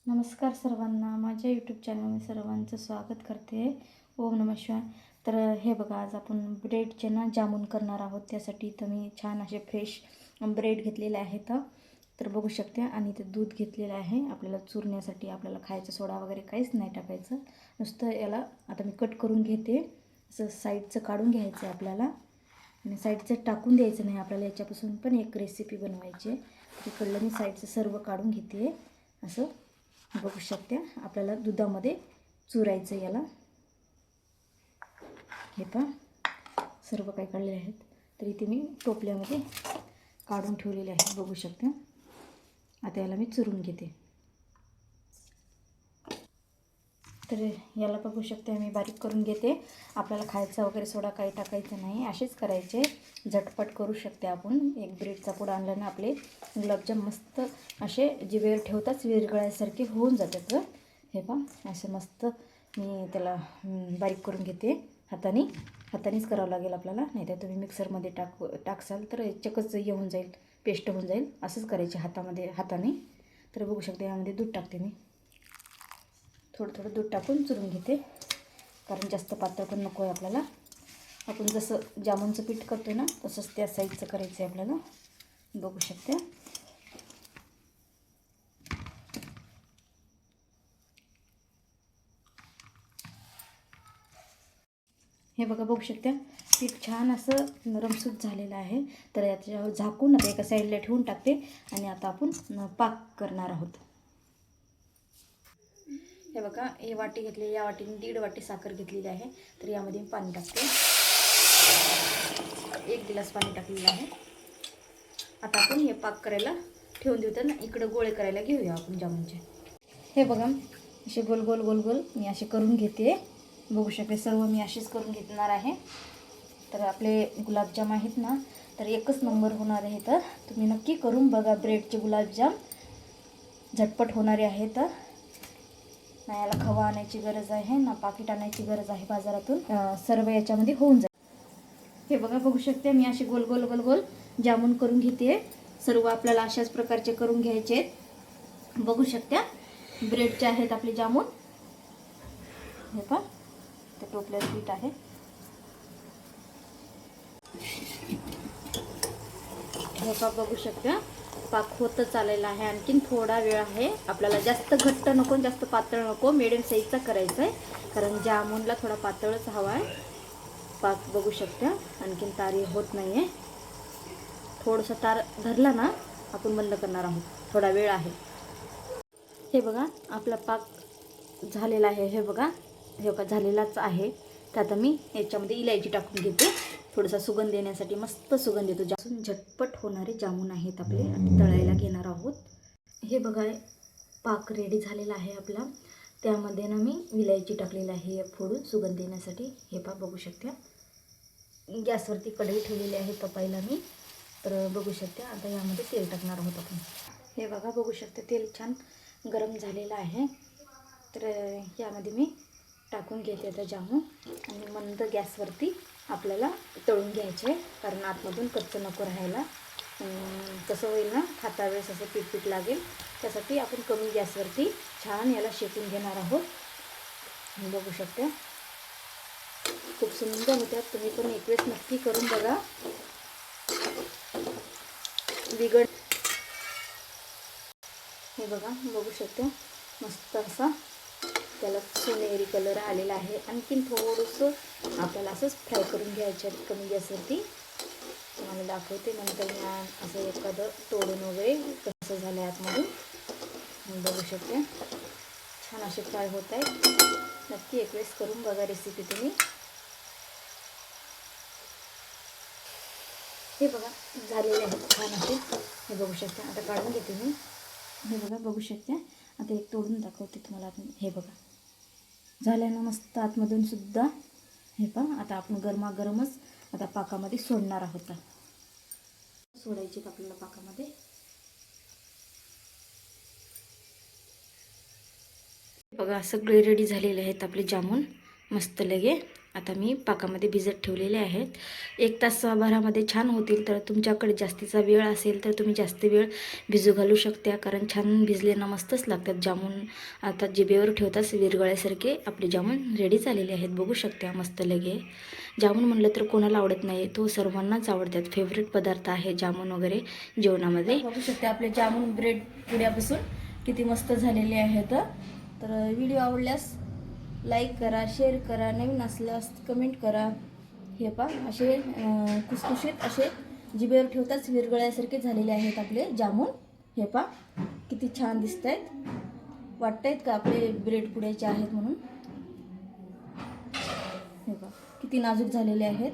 नमस्कार सर्वांना, माझ्या यूट्यूब चॅनलमध्ये सर्वांचं स्वागत करते. ओम नमः शिवाय. तर हे बघा, आज आपण ब्रेडचे जामून करणार आहोत. त्यासाठी इथं मी छान असे फ्रेश ब्रेड घेतलेले आहेत. तर बघू शकते. आणि ते दूध घेतलेलं आहे. आपल्याला चुरण्यासाठी आपल्याला खायचा सोडा वगैरे काहीच नाही टाकायचं. नुसतं याला आता मी कट करून घेते. असं साईडचं काढून घ्यायचं आहे आपल्याला, आणि साईडचं टाकून द्यायचं नाही आपल्याला. याच्यापासून पण एक रेसिपी बनवायची आहे. तिकडलं मी साईडचं सर्व काढून घेते. असं बघू शकते. आपल्याला दुधामध्ये चुरायचं याला. हे पहा, सर्व काही काढलेले आहेत. तर इथे मी टोपल्यामध्ये काढून ठेवलेले आहे. बघू शकते. आता याला मी चुरून घेते. तर याला बघू शकते मी बारीक करून घेते. आपल्याला खायचा वगैरे सोडा काही टाकायचं नाही. असेच करायचे, झटपट करू शकते आपण. एक ब्रेडचा पुडा आणला ना, आपले गुलाबजाम मस्त असे जिभेवर ठेवताच विरघळल्यासारखे होऊन जातात. हे पहा, असे मस्त मी त्याला बारीक करून घेते. हातानेच करावं लागेल आपल्याला, नाही तर तुम्ही मिक्सरमध्ये टाकसाल तर चकच येऊन जाईल, पेस्ट होऊन जाईल. असंच करायचे हाताने. तर बघू शकते, यामध्ये दूध टाकते मी. थोडं दूध टाकून चुरून घेते, कारण जास्त पातळ पण नको आहे आपल्याला. आपण जसं जामुनचं पीठ करतो ना, तसंच त्या साईजचं करायचं आहे आपल्याला. बघू शकते. हे बघा, बघू शकता, पीठ छान असं नरमसूत झालेलं आहे. तर याच्यावर झाकून आता एका साईडला ठेवून टाकते. आणि आता आपण पाक करणार आहोत. हे बघा, ही वाटी घेतली, या वाटीने 1.5 वाटी साखर घेतलेली आहे. तर यामध्ये मी पाणी टाकते. 1 गिलास पाणी टाकलेलं आहे. आता आपण हे पाक करायला ठेवून देऊ. तर इकडं गोळे करायला घेऊया आपण जामुनचे. हे बघा, असे गोल गोल गोल गोल मी असे करून घेते. बघू शकते, सर्व मी असेच करून घेणार आहे. तर आपले गुलाबजाम आहेत ना, तर एकच नंबर होणार आहे. तर तुम्ही नक्की करून बघा. ब्रेडचे गुलाबजाम झटपट होणारे आहेत. ना याला खवा आणायची गरज आहे, ना पाकिट आणायची गरज आहे बाजारातून. सर्व याच्यामध्ये होऊन जाईल. हे बघा, बघू शकते, मी असे गोल गोल गोल गोल जामून करून घेते. सर्व आपल्याला अशाच प्रकारचे करून घ्यायचे आहेत. बघू शकता, ब्रेडचे आहेत आपले जामून. हे पहा, ते टोपल्यात पीठ आहे. हे पहा, बघू शकता, पाक होतच आलेला आहे. आणखीन थोडा वेळ आहे. आपल्याला जास्त घट्ट नको, जास्त पातळ नको, मिडियम साईजचा करायचा आहे. कारण जामूनला थोडा पातळच हवा आहे. पाक बघू शकता, आणखीन तारी होत नाही आहे. थोडंसं तार धरला ना, आपण बंद करणार आहोत. थोडा वेळ आहे. हे बघा, आपला पाक झालेला आहे. हे बघा झालेलाच आहे. तर आता मी याच्यामध्ये इलायची टाकून घेते, थोडासा सुगंध येण्यासाठी. मस्त सुगंध येतो. जास्त झटपट होणारे जामून आहेत आपले. आणि तळायला घेणार आहोत. हे बघा, पाक रेडी झालेला आहे आपला. त्यामध्ये ना मी इलायची टाकलेली आहे फोडून सुगंध येण्यासाठी. हे पहा, बघू शकता. गॅसवरती कढई ठेवलेली आहे तपायला मी. तर बघू शकता, आता यामध्ये तेल टाकणार आहोत आपण. हे बघा, बघू शकता, तेल छान गरम झालेलं आहे. तर यामध्ये मी टाकून घेते आता जामून. आणि मंद गॅसवरती आपल्याला तळून घ्यायचे आहे, कारण आतमधून कच्चं नको राहायला. कसं होईल ना, खाता वेळेस असं पीठ लागेल. त्यासाठी आपण कमी गॅसवरती छान याला शेकून घेणार आहोत. बघू शकता, खूप सुंदर होत्यात. तुम्ही पण एक वेळेस नक्की करून बघा. हे बघा, बघू शकता, मस्त असा त्याला सोनेरी कलर आलेला आहे. आणखीन थोडंसं आपल्याला असंच फ्राय करून घ्यायचं आहे कमी गॅसवरती. तुम्हाला दाखवते नंतर मी असं एखादं तोडून वगैरे कसं झालं आहे आतमधून. बघू शकते, छान असे फ्राय होत आहेत. नक्की एक वेळेस करून बघा रेसिपी तुम्ही. हे बघा, झालेले आहेत छान असे. हे बघू शकता, आता काढून घेते मी. हे बघा, बघू शकते. आता एक तोडून दाखवते तुम्हाला. हे बघा, झालं ना मस्त आतमधून सुद्धा. हे पहा, आता आपण गरमागरमच आता पाकामध्ये सोडणार आहोत. सोडायचे आपल्याला पाकामध्ये. बघा, सगळे रेडी झालेले आहेत आपले जामून मस्त लगे. आता मी पाकामध्ये भिजत ठेवलेले आहेत. 1 तासाभरामध्ये छान होतील. तर तुमच्याकडे जास्तीचा वेळ असेल तर तुम्ही जास्त वेळ भिजू घालू शकता, कारण छान भिजले ना मस्तच लागतात जामून. आता जिभेवर ठेवताच विरगळ्यासारखे आपले जामून रेडी झालेले आहेत. बघू शकता मस्त लगे. जामून म्हणलं तर कोणाला आवडत नाही, तो सर्वांनाच आवडतात. फेवरेट पदार्थ आहे जामून वगैरे जेवणामध्ये. बघू शकता आपले जामून ब्रेड पुड्यापासून किती मस्त झालेले आहेत. तर व्हिडिओ आवडल्यास लाईक करा, शेअर करा, नवीन असल्यास कमेंट करा. हे पहा असे खुसखुशीत असे जिभेवर ठेवताच विरगळ्यासारखे झालेले आहेत आपले जामून. हे पहा किती छान दिसत आहेत. वाटत का आपले ब्रेड पुड्याचे आहेत म्हणून. हे पहा किती नाजूक झालेले आहेत.